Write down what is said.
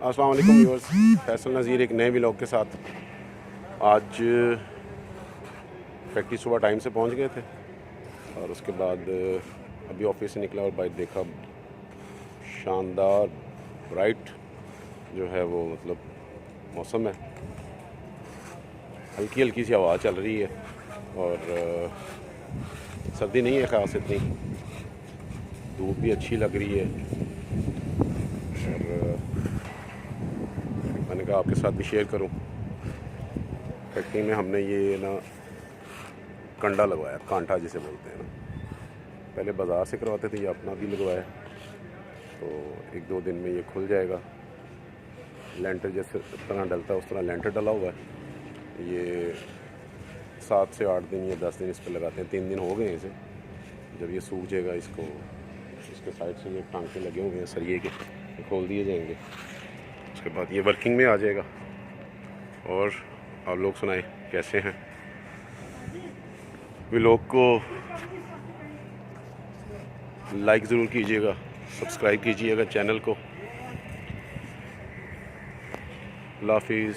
अस्सलाम वालेकुम व्यूअर्स, फैसल नज़ीर एक नए व्लॉग के साथ। आज फैक्ट्री सुबह टाइम से पहुंच गए थे और उसके बाद अभी ऑफिस से निकला और बाइक देखा, शानदार ब्राइट जो है वो मतलब मौसम है, हल्की हल्की सी हवा चल रही है और सर्दी नहीं है ख़ास इतनी, धूप भी अच्छी लग रही है। और मैंने कहा आपके साथ भी शेयर करूं। फैक्ट्री में हमने ये ना कंडा लगवाया, कांटा जिसे बोलते हैं ना, पहले बाज़ार से करवाते थे, ये अपना भी लगवाया। तो एक दो दिन में ये खुल जाएगा। लेंटर जैसे तरह डलता है उस तरह लेंटर डला हुआ है। ये 7 से 8 दिन या 10 दिन इस पर लगाते हैं। 3 दिन हो गए इसे। जब ये सूख जाएगा, इसके साइड से ये टांके लगे हुए हैं सरिये के, खोल दिए जाएंगे। उसके बाद ये वर्किंग में आ जाएगा। और आप लोग सुनाएं कैसे हैं। व्लॉग को लाइक ज़रूर कीजिएगा, सब्सक्राइब कीजिएगा चैनल को। अल्लाह हाफिज़।